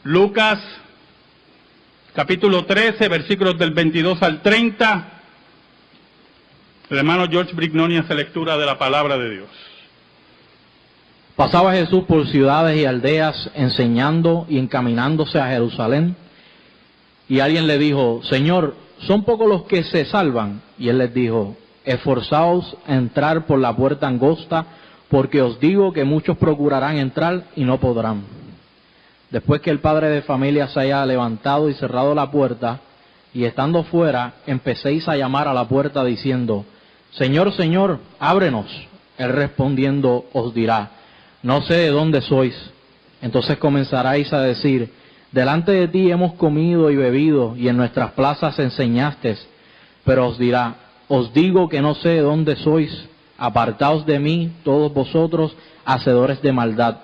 Lucas, capítulo 13, versículos del 22 al 30. El hermano George Brignoni hace lectura de la palabra de Dios. Pasaba Jesús por ciudades y aldeas, enseñando y encaminándose a Jerusalén. Y alguien le dijo: Señor, ¿son pocos los que se salvan? Y él les dijo: esforzaos a entrar por la puerta angosta, porque os digo que muchos procurarán entrar y no podrán. Después que el padre de familia se haya levantado y cerrado la puerta, y estando fuera, empecéis a llamar a la puerta diciendo: Señor, Señor, ábrenos. Él respondiendo os dirá: no sé de dónde sois. Entonces comenzaréis a decir: delante de ti hemos comido y bebido, y en nuestras plazas enseñaste. Pero os dirá: os digo que no sé de dónde sois. Apartaos de mí, todos vosotros, hacedores de maldad.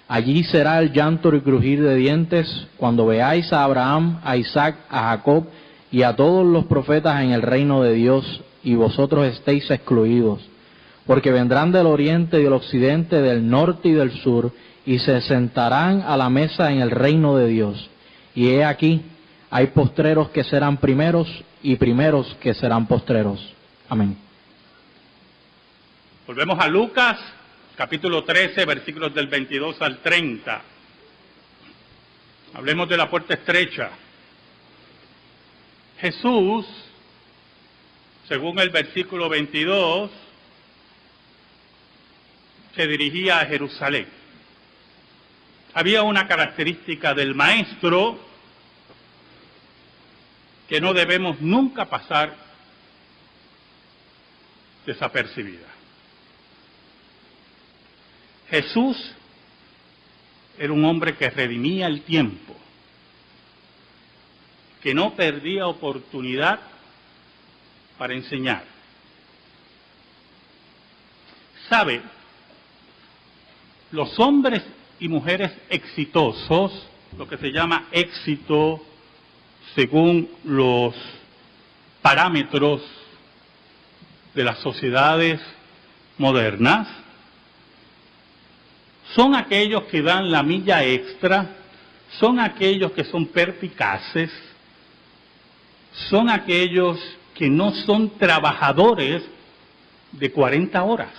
Allí será el llanto y crujir de dientes, cuando veáis a Abraham, a Isaac, a Jacob y a todos los profetas en el reino de Dios, y vosotros estéis excluidos. Porque vendrán del oriente y del occidente, del norte y del sur, y se sentarán a la mesa en el reino de Dios. Y he aquí, hay postreros que serán primeros, y primeros que serán postreros. Amén. Volvemos a Lucas, capítulo 13, versículos del 22 al 30. Hablemos de la puerta estrecha. Jesús, según el versículo 22, se dirigía a Jerusalén. Había una característica del maestro que no debemos nunca pasar desapercibida. Jesús era un hombre que redimía el tiempo, que no perdía oportunidad para enseñar. ¿Sabe? Los hombres y mujeres exitosos, lo que se llama éxito según los parámetros de las sociedades modernas, son aquellos que dan la milla extra, son aquellos que son perspicaces, son aquellos que no son trabajadores de 40 horas.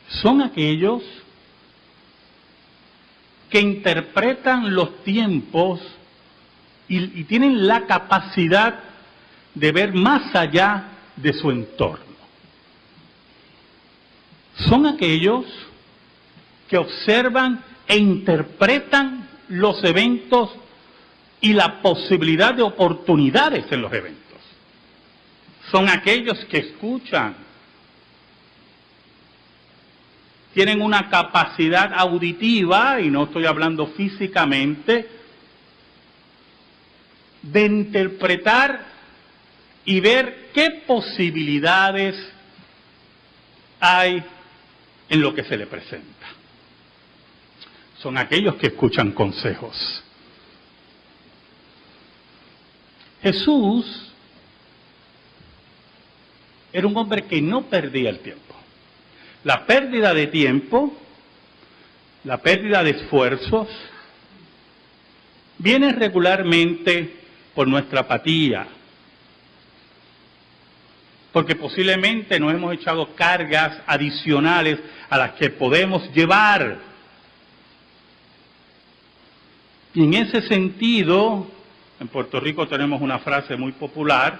Son aquellos que interpretan los tiempos y tienen la capacidad de ver más allá de su entorno. Son aquellos que observan e interpretan los eventos y la posibilidad de oportunidades en los eventos. Son aquellos que escuchan, tienen una capacidad auditiva, y no estoy hablando físicamente, de interpretar y ver qué posibilidades hay en lo que se le presenta. Son aquellos que escuchan consejos. Jesús era un hombre que no perdía el tiempo. La pérdida de tiempo, la pérdida de esfuerzos, viene regularmente por nuestra apatía, porque posiblemente nos hemos echado cargas adicionales a las que podemos llevar. Y en ese sentido, en Puerto Rico tenemos una frase muy popular,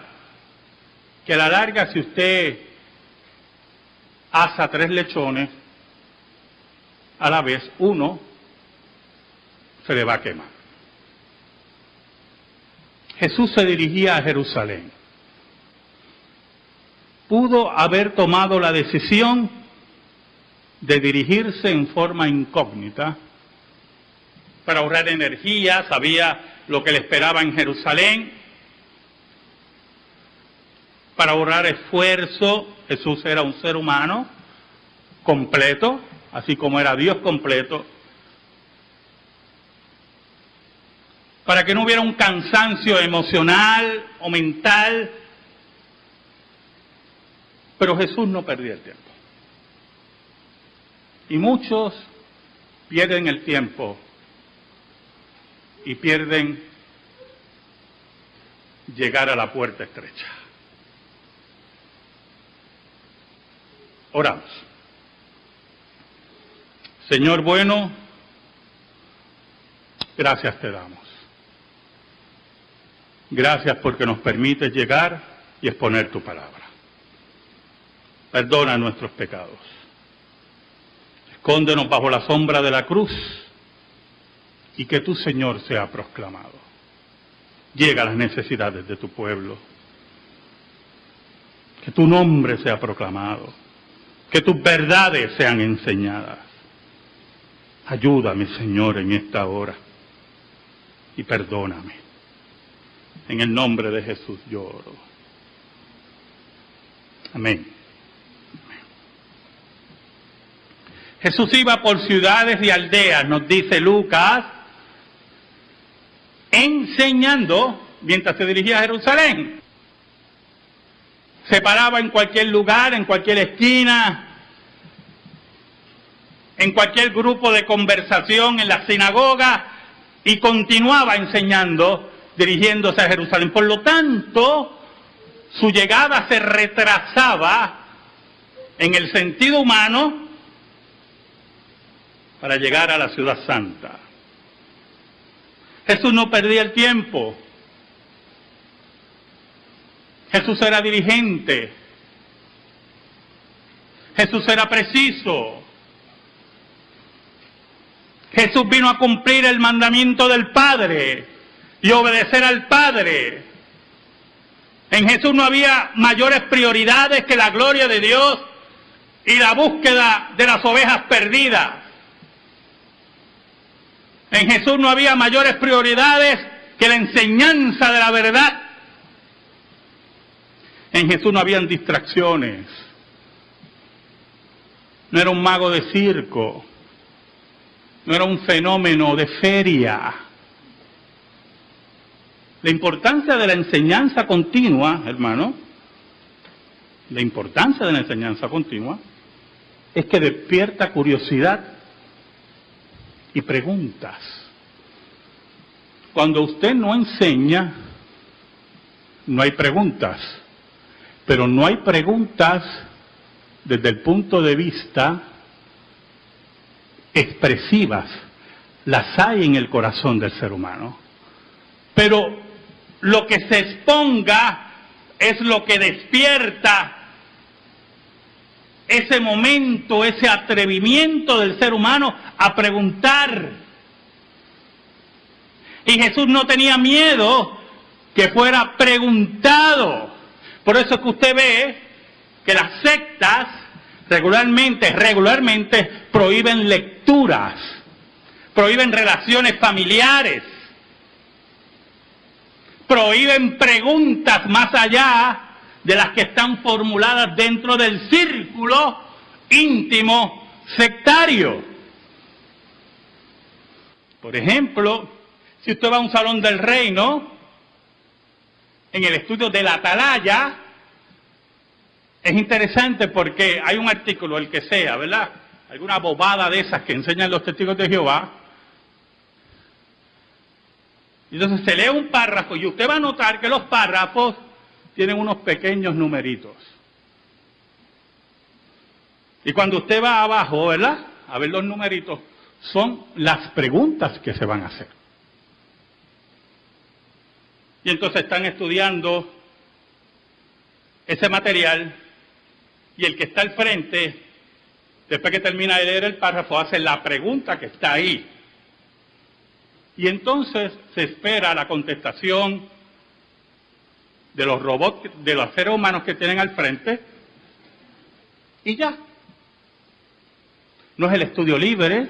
que a la larga, si usted asa 3 lechones, a la vez uno se le va a quemar. Jesús se dirigía a Jerusalén. Pudo haber tomado la decisión de dirigirse en forma incógnita para ahorrar energía, sabía lo que le esperaba en Jerusalén. Para ahorrar esfuerzo, Jesús era un ser humano completo, así como era Dios completo. Para que no hubiera un cansancio emocional o mental. Pero Jesús no perdía el tiempo. Y muchos pierden el tiempo y pierden llegar a la puerta estrecha. Oramos. Señor bueno, gracias te damos. Gracias porque nos permites llegar y exponer tu palabra. Perdona nuestros pecados. Escóndenos bajo la sombra de la cruz y que tu Señor sea proclamado. Llega a las necesidades de tu pueblo. Que tu nombre sea proclamado. Que tus verdades sean enseñadas. Ayúdame, Señor, en esta hora. Y perdóname. En el nombre de Jesús yo oro. Amén. Jesús iba por ciudades y aldeas, nos dice Lucas, enseñando mientras se dirigía a Jerusalén. Se paraba en cualquier lugar, en cualquier esquina, en cualquier grupo de conversación, en la sinagoga, y continuaba enseñando, dirigiéndose a Jerusalén. Por lo tanto, su llegada se retrasaba en el sentido humano para llegar a la ciudad santa. Jesús no perdía el tiempo. Jesús era diligente. Jesús era preciso. Jesús vino a cumplir el mandamiento del Padre y obedecer al Padre. En Jesús no había mayores prioridades que la gloria de Dios y la búsqueda de las ovejas perdidas. En Jesús no había mayores prioridades que la enseñanza de la verdad. En Jesús no habían distracciones. No era un mago de circo. No era un fenómeno de feria. La importancia de la enseñanza continua, hermano, la importancia de la enseñanza continua es que despierta curiosidad y preguntas. Cuando usted no enseña, no hay preguntas, pero no hay preguntas desde el punto de vista expresivas, las hay en el corazón del ser humano, pero lo que se exponga es lo que despierta ese momento, ese atrevimiento del ser humano a preguntar. Y Jesús no tenía miedo que fuera preguntado. Por eso es que usted ve que las sectas regularmente prohíben lecturas, prohíben relaciones familiares, prohíben preguntas más allá de las que están formuladas dentro del círculo íntimo sectario. Por ejemplo, si usted va a un salón del reino, en el estudio de la atalaya, es interesante porque hay un artículo, el que sea, ¿verdad? Alguna bobada de esas que enseñan los testigos de Jehová. Y entonces se lee un párrafo y usted va a notar que los párrafos tienen unos pequeños numeritos. Y cuando usted va abajo, ¿verdad?, a ver los numeritos, son las preguntas que se van a hacer. Y entonces están estudiando ese material y el que está al frente, después que termina de leer el párrafo, hace la pregunta que está ahí. Y entonces se espera la contestación de los robots, de los seres humanos que tienen al frente, y ya. No es el estudio libre,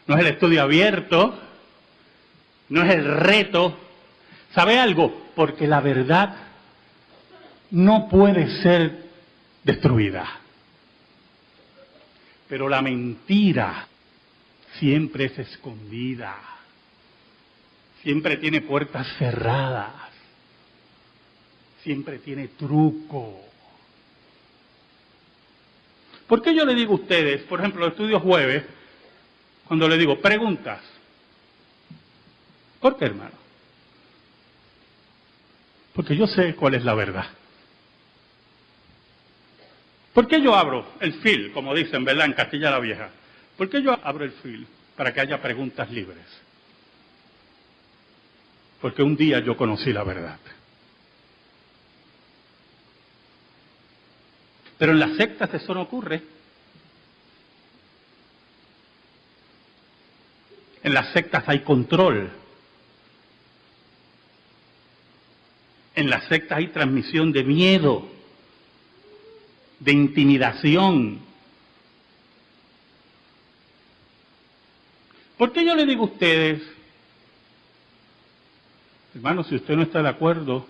no es el estudio abierto, no es el reto. ¿Sabe algo? Porque la verdad no puede ser destruida. Pero la mentira siempre es escondida, siempre tiene puertas cerradas, siempre tiene truco. ¿Por qué yo le digo a ustedes, por ejemplo, los estudios jueves, cuando le digo preguntas. ¿Por qué, hermano? Porque yo sé cuál es la verdad. ¿Por qué yo abro el fil, como dicen, ¿verdad?, en Castilla la Vieja? ¿Por qué yo abro el fil? Para que haya preguntas libres. Porque un día yo conocí la verdad. Pero en las sectas eso no ocurre. En las sectas hay control. En las sectas hay transmisión de miedo, de intimidación. ¿Por qué yo le digo a ustedes, hermano, si usted no está de acuerdo,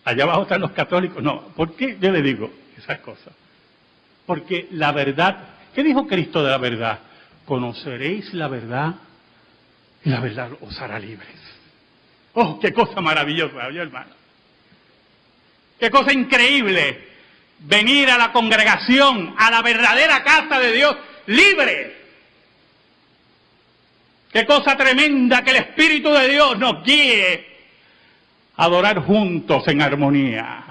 allá abajo están los católicos? No, ¿por qué yo le digo esas cosas? Porque la verdad, ¿qué dijo Cristo de la verdad? Conoceréis la verdad y la verdad os hará libres. ¡Oh, qué cosa maravillosa, oye, hermano! ¡Qué cosa increíble! Venir a la congregación, a la verdadera casa de Dios, libre. ¡Qué cosa tremenda que el Espíritu de Dios nos guíe a adorar juntos en armonía!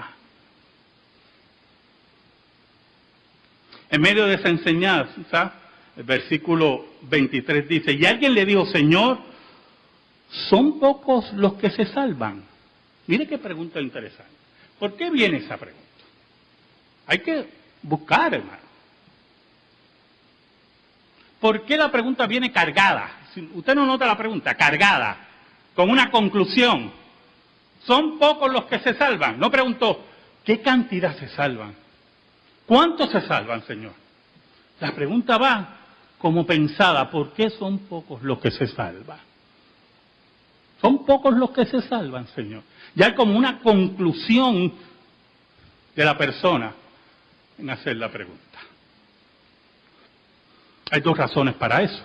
En medio de esa enseñanza, el versículo 23 dice, y alguien le dijo, Señor, ¿son pocos los que se salvan? Mire qué pregunta interesante. ¿Por qué viene esa pregunta? Hay que buscar, hermano. ¿Por qué la pregunta viene cargada? Si usted no nota la pregunta, cargada, con una conclusión. ¿Son pocos los que se salvan? No preguntó, ¿qué cantidad se salvan? ¿Cuántos se salvan, Señor? La pregunta va como pensada, ¿por qué son pocos los que se salvan? Son pocos los que se salvan, Señor. Ya hay como una conclusión de la persona en hacer la pregunta. Hay dos razones para eso.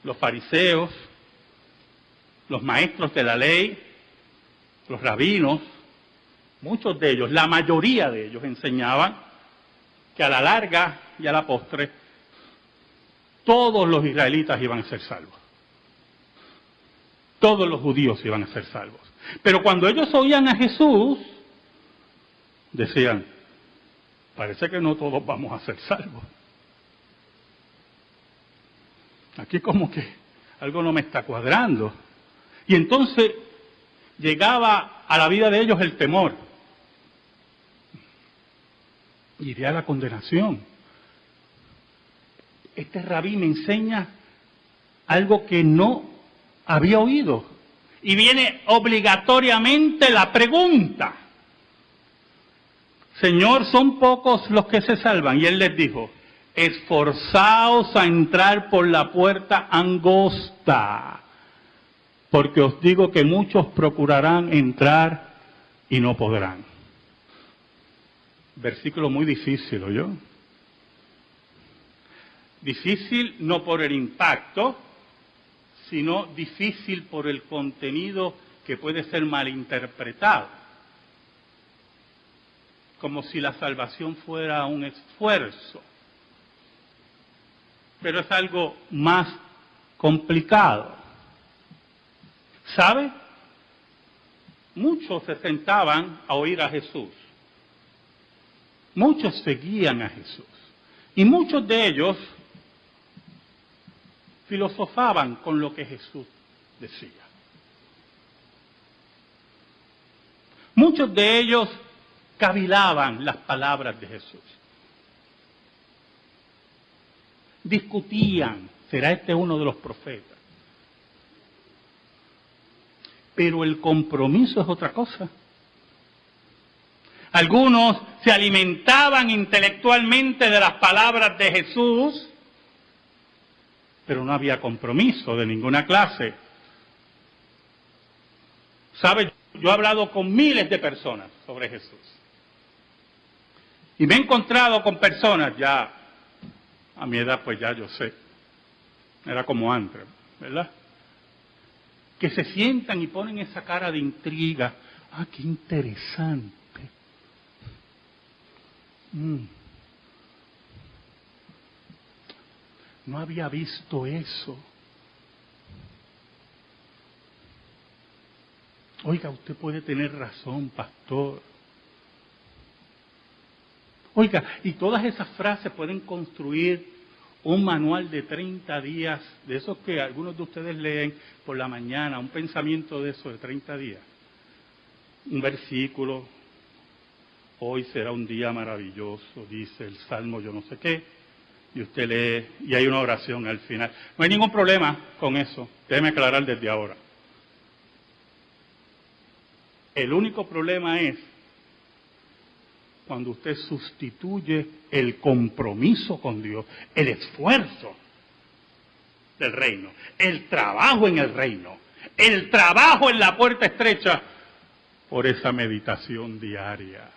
Los fariseos, los maestros de la ley, los rabinos, muchos de ellos, la mayoría de ellos enseñaban que a la larga y a la postre todos los israelitas iban a ser salvos. Todos los judíos iban a ser salvos. Pero cuando ellos oían a Jesús, decían, parece que no todos vamos a ser salvos. Aquí como que algo no me está cuadrando. Y entonces llegaba a la vida de ellos el temor. Iré a la condenación. Este rabí me enseña algo que no había oído. Y viene obligatoriamente la pregunta. Señor, ¿son pocos los que se salvan? Y él les dijo, esforzaos a entrar por la puerta angosta, porque os digo que muchos procurarán entrar y no podrán. Versículo muy difícil, ¿oyó? Difícil no por el impacto, sino difícil por el contenido que puede ser malinterpretado. Como si la salvación fuera un esfuerzo. Pero es algo más complicado. ¿Sabe? Muchos se sentaban a oír a Jesús. Muchos seguían a Jesús. Y muchos de ellos filosofaban con lo que Jesús decía. Muchos de ellos cavilaban las palabras de Jesús. Discutían, ¿será este uno de los profetas? Pero el compromiso es otra cosa. Algunos se alimentaban intelectualmente de las palabras de Jesús, pero no había compromiso de ninguna clase. ¿Sabe? Yo he hablado con miles de personas sobre Jesús. Y me he encontrado con personas ya, a mi edad pues ya yo sé, era como antes, ¿verdad? Que se sientan y ponen esa cara de intriga. Ah, qué interesante. no había visto eso. Oiga, usted puede tener razón, pastor. Oiga, y todas esas frases pueden construir un manual de 30 días, de esos que algunos de ustedes leen por la mañana, un pensamiento de eso de 30 días. Un versículo, hoy será un día maravilloso, dice el Salmo yo no sé qué, y usted lee, y hay una oración al final. No hay ningún problema con eso, déjeme aclarar desde ahora. El único problema es cuando usted sustituye el compromiso con Dios, el esfuerzo del reino, el trabajo en el reino, el trabajo en la puerta estrecha, por esa meditación diaria.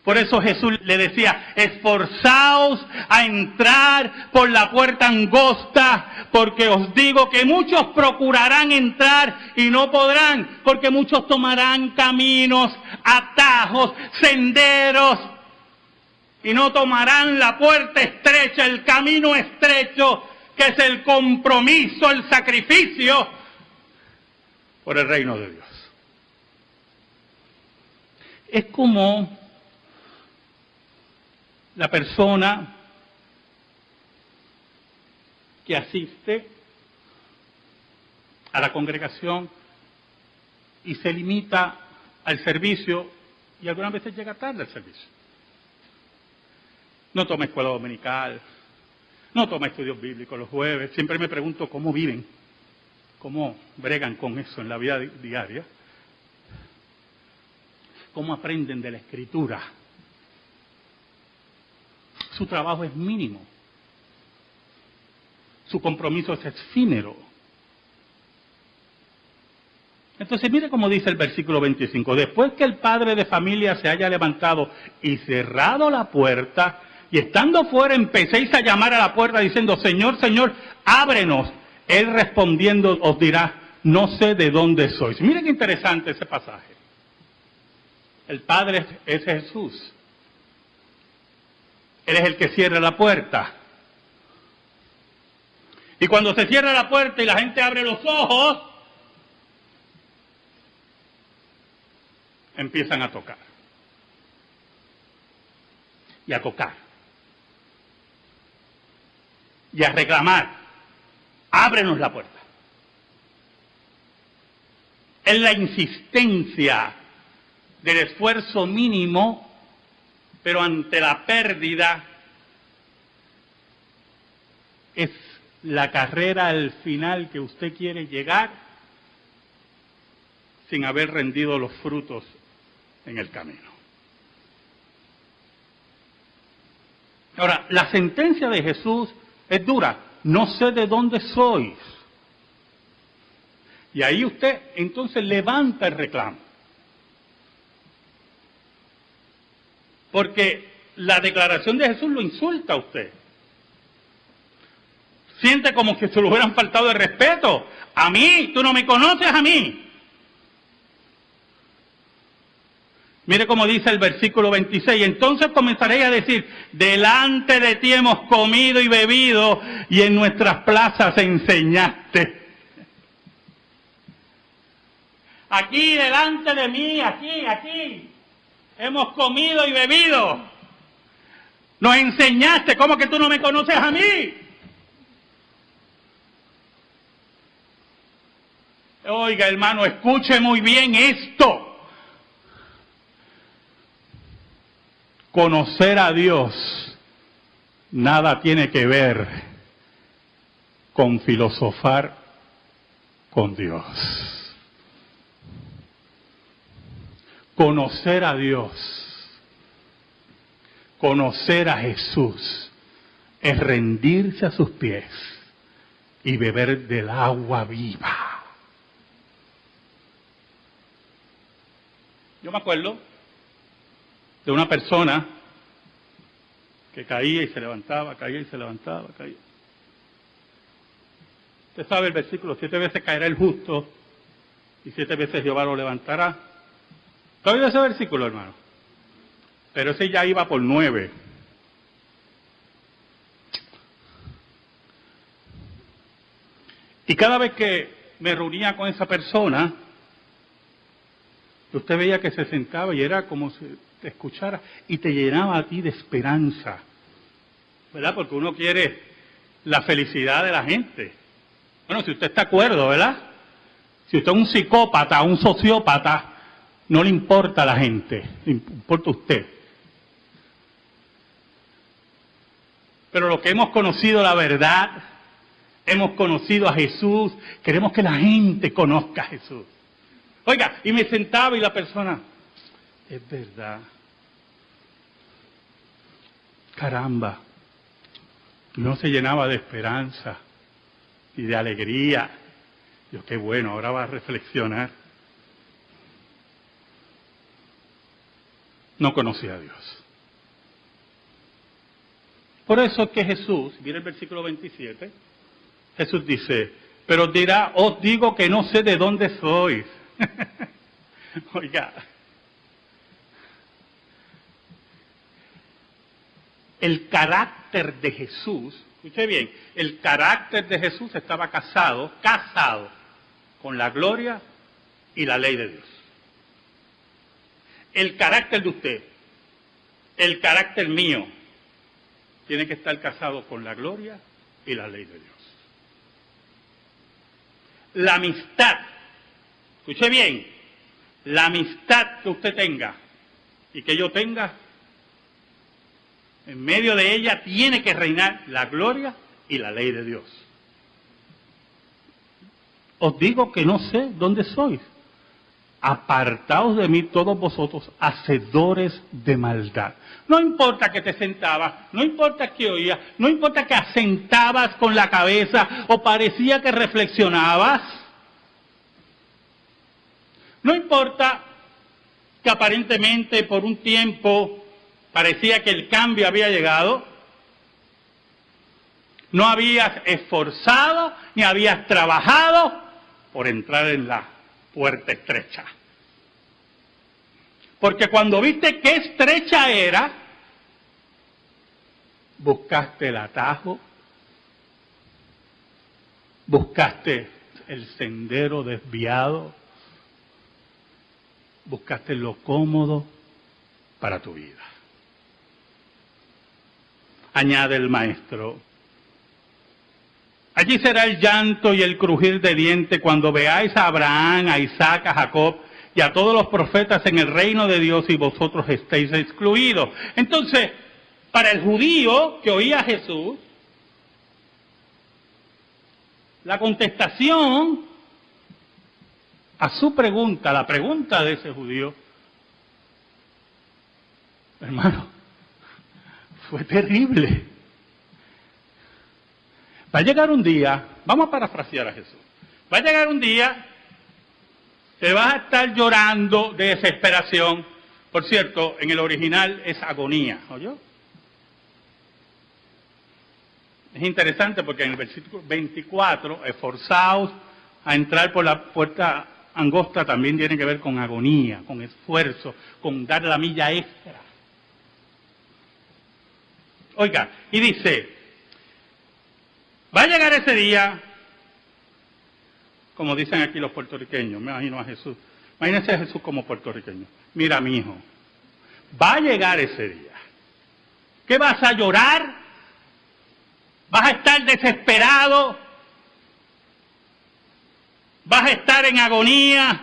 Por eso Jesús le decía, esforzaos a entrar por la puerta angosta, porque os digo que muchos procurarán entrar y no podrán, porque muchos tomarán caminos, atajos, senderos, y no tomarán la puerta estrecha, el camino estrecho, que es el compromiso, el sacrificio por el reino de Dios. Es como la persona que asiste a la congregación y se limita al servicio y algunas veces llega tarde al servicio. No toma escuela dominical, no toma estudios bíblicos los jueves. Siempre me pregunto cómo viven, cómo bregan con eso en la vida diaria, cómo aprenden de la Escritura. Su trabajo es mínimo. Su compromiso es efímero. Entonces mire cómo dice el versículo 25. Después que el padre de familia se haya levantado y cerrado la puerta, y estando fuera empecéis a llamar a la puerta diciendo, Señor, Señor, ábrenos. Él respondiendo os dirá, no sé de dónde sois. Mire qué interesante ese pasaje. El Padre es Jesús. Él es el que cierra la puerta. Y cuando se cierra la puerta y la gente abre los ojos, empiezan a tocar. Y a tocar. Y a reclamar. Ábrenos la puerta. Es la insistencia del esfuerzo mínimo, pero ante la pérdida es la carrera al final que usted quiere llegar sin haber rendido los frutos en el camino. Ahora, la sentencia de Jesús es dura. No sé de dónde sois. Y ahí usted entonces levanta el reclamo. Porque la declaración de Jesús lo insulta a usted. Siente como que se le hubieran faltado el respeto. A mí, tú no me conoces a mí. Mire cómo dice el versículo 26. Entonces comenzaréis a decir, delante de ti hemos comido y bebido y en nuestras plazas enseñaste. Aquí, delante de mí, aquí. Hemos comido y bebido. Nos enseñaste. ¿Cómo que tú no me conoces a mí? Oiga, hermano, escuche muy bien esto. Conocer a Dios nada tiene que ver con filosofar con Dios. Conocer a Dios, conocer a Jesús, es rendirse a sus pies y beber del agua viva. Yo me acuerdo de una persona que caía y se levantaba, caía y se levantaba, caía. Usted sabe el versículo, 7 veces caerá el justo y 7 veces Jehová lo levantará. ¿Está oído ese versículo, hermano? Pero ese ya iba por 9. Y cada vez que me reunía con esa persona, usted veía que se sentaba y era como si te escuchara y te llenaba a ti de esperanza, ¿verdad? Porque uno quiere la felicidad de la gente. Bueno, si usted está de acuerdo, ¿verdad? Si usted es un psicópata, un sociópata, no le importa a la gente, le importa a usted. Pero los que hemos conocido la verdad, hemos conocido a Jesús, queremos que la gente conozca a Jesús. Oiga, y me sentaba y la persona, es verdad, caramba, no se llenaba de esperanza y de alegría. Yo, qué bueno, ahora va a reflexionar. No conocía a Dios. Por eso es que Jesús, mira el versículo 27, Jesús dice, pero dirá, os digo que no sé de dónde sois. Oiga, el carácter de Jesús, escuche bien, el carácter de Jesús estaba casado con la gloria y la ley de Dios. El carácter de usted, el carácter mío, tiene que estar casado con la gloria y la ley de Dios. La amistad, escuche bien, la amistad que usted tenga y que yo tenga, en medio de ella tiene que reinar la gloria y la ley de Dios. Os digo que no sé dónde sois. Apartaos de mí todos vosotros, hacedores de maldad. No importa que te sentabas, no importa que oías, no importa que asentabas con la cabeza o parecía que reflexionabas. No importa que aparentemente por un tiempo parecía que el cambio había llegado. No habías esforzado ni habías trabajado por entrar en la puerta estrecha. Porque cuando viste qué estrecha era, buscaste el atajo, buscaste el sendero desviado, buscaste lo cómodo para tu vida. Añade el maestro, allí será el llanto y el crujir de dientes cuando veáis a Abraham, a Isaac, a Jacob y a todos los profetas en el reino de Dios y vosotros estéis excluidos. Entonces, para el judío que oía a Jesús, la contestación a su pregunta, la pregunta de ese judío, hermano, fue terrible. Va a llegar un día, vamos a parafrasear a Jesús, va a llegar un día que vas a estar llorando de desesperación. Por cierto, en el original es agonía, ¿oyó? Es interesante porque en el versículo 24, esforzaos a entrar por la puerta angosta, también tiene que ver con agonía, con esfuerzo, con dar la milla extra. Oiga, y dice, va a llegar ese día, como dicen aquí los puertorriqueños, me imagino a Jesús, imagínense a Jesús como puertorriqueño. Mira, mi hijo, va a llegar ese día. ¿Qué vas a llorar? ¿Vas a estar desesperado? ¿Vas a estar en agonía?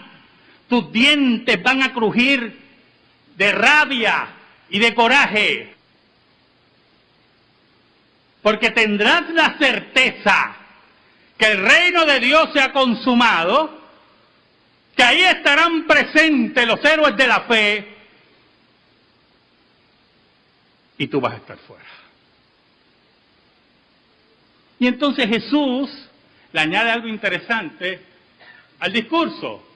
Tus dientes van a crujir de rabia y de coraje. Porque tendrás la certeza que el reino de Dios se ha consumado, que ahí estarán presentes los héroes de la fe, y tú vas a estar fuera. Y entonces Jesús le añade algo interesante al discurso.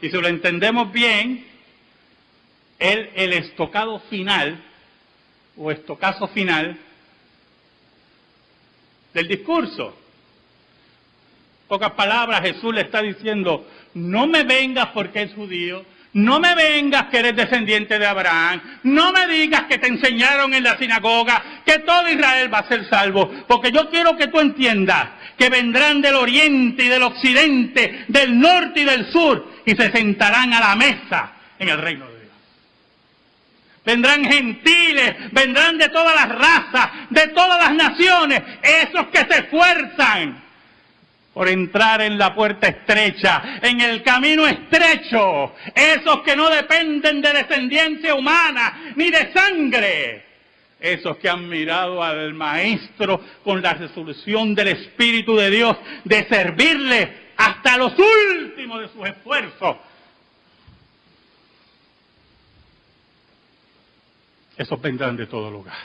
Y si lo entendemos bien, el estocado final, o estocazo final del discurso. En pocas palabras, Jesús le está diciendo, no me vengas porque es judío, no me vengas que eres descendiente de Abraham, no me digas que te enseñaron en la sinagoga que todo Israel va a ser salvo, porque yo quiero que tú entiendas que vendrán del oriente y del occidente, del norte y del sur, y se sentarán a la mesa en el reino de Dios. Vendrán gentiles, vendrán de todas las razas, de todas las naciones, esos que se esfuerzan por entrar en la puerta estrecha, en el camino estrecho, esos que no dependen de descendencia humana ni de sangre, esos que han mirado al Maestro con la resolución del Espíritu de Dios de servirle hasta los últimos de sus esfuerzos. Esos vendrán de todo lugar.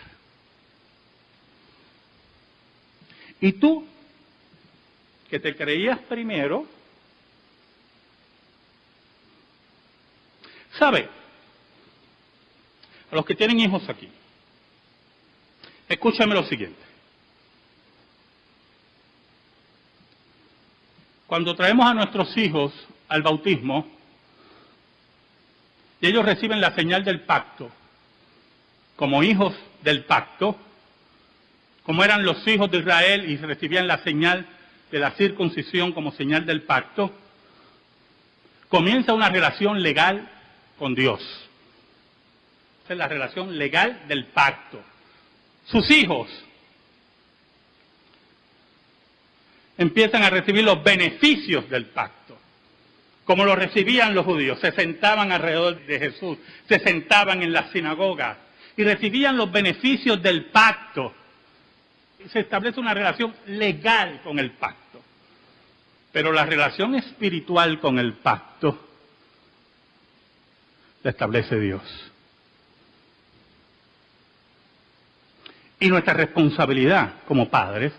Y tú, que te creías primero, ¿sabe? A los que tienen hijos aquí, escúchame lo siguiente. Cuando traemos a nuestros hijos al bautismo, y ellos reciben la señal del pacto, como hijos del pacto, como eran los hijos de Israel y recibían la señal de la circuncisión como señal del pacto, comienza una relación legal con Dios. Esa es la relación legal del pacto. Sus hijos empiezan a recibir los beneficios del pacto, como lo recibían los judíos. Se sentaban alrededor de Jesús, se sentaban en las sinagogas y recibían los beneficios del pacto. Se establece una relación legal con el pacto. Pero la relación espiritual con el pacto la establece Dios. Y nuestra responsabilidad como padres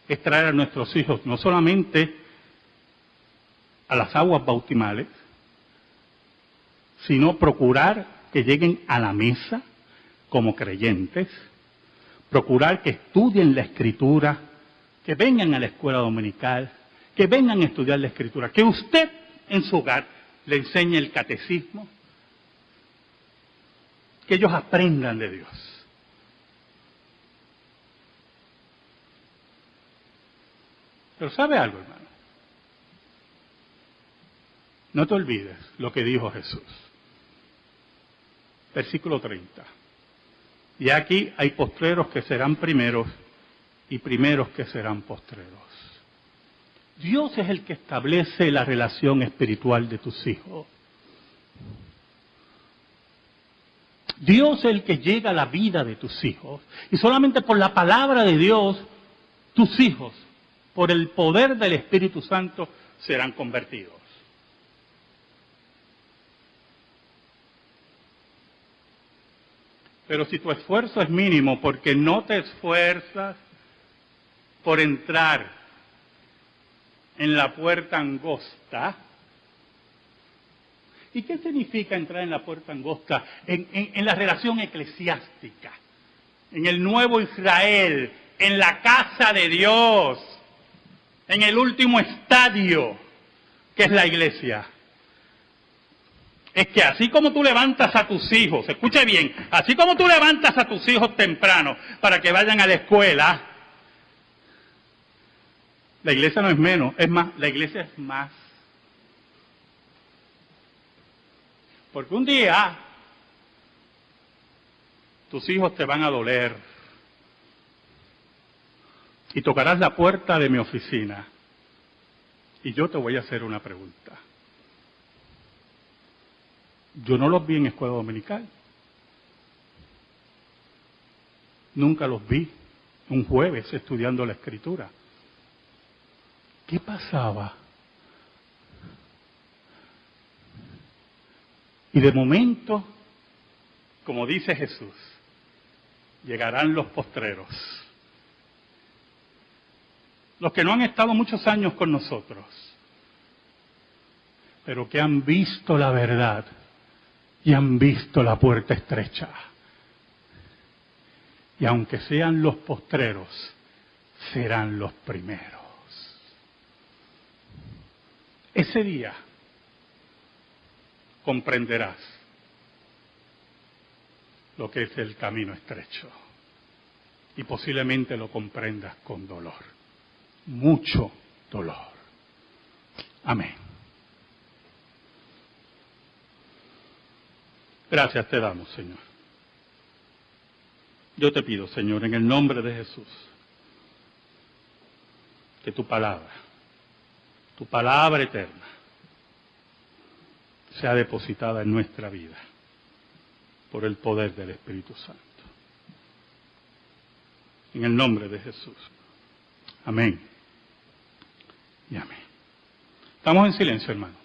es traer a nuestros hijos no solamente a las aguas bautismales, sino procurar que lleguen a la mesa como creyentes, procurar que estudien la Escritura, que vengan a la escuela dominical, que vengan a estudiar la Escritura, que usted en su hogar le enseñe el catecismo, que ellos aprendan de Dios. Pero ¿sabe algo, hermano? No te olvides lo que dijo Jesús. Versículo 30. Y aquí hay postreros que serán primeros y primeros que serán postreros. Dios es el que establece la relación espiritual de tus hijos. Dios es el que llega a la vida de tus hijos. Y solamente por la palabra de Dios, tus hijos, por el poder del Espíritu Santo, serán convertidos. Pero si tu esfuerzo es mínimo porque no te esfuerzas por entrar en la puerta angosta. ¿Y qué significa entrar en la puerta angosta? En la relación eclesiástica, en el nuevo Israel, en la casa de Dios, en el último estadio, que es la iglesia. Es que así como tú levantas a tus hijos, escuche bien, así como tú levantas a tus hijos temprano para que vayan a la escuela, la iglesia no es menos, es más, la iglesia es más. Porque un día tus hijos te van a doler y tocarás la puerta de mi oficina y yo te voy a hacer una pregunta. Yo no los vi en escuela dominical. Nunca los vi un jueves estudiando la Escritura. ¿Qué pasaba? Y de momento, como dice Jesús, llegarán los postreros. Los que no han estado muchos años con nosotros, pero que han visto la verdad y han visto la puerta estrecha. Y aunque sean los postreros, serán los primeros. Ese día comprenderás lo que es el camino estrecho. y posiblemente lo comprendas con dolor, mucho dolor. Amén. Gracias te damos, Señor. Yo te pido, Señor, en el nombre de Jesús, que tu palabra eterna, sea depositada en nuestra vida por el poder del Espíritu Santo. En el nombre de Jesús. Amén. Y amén. Estamos en silencio, hermano.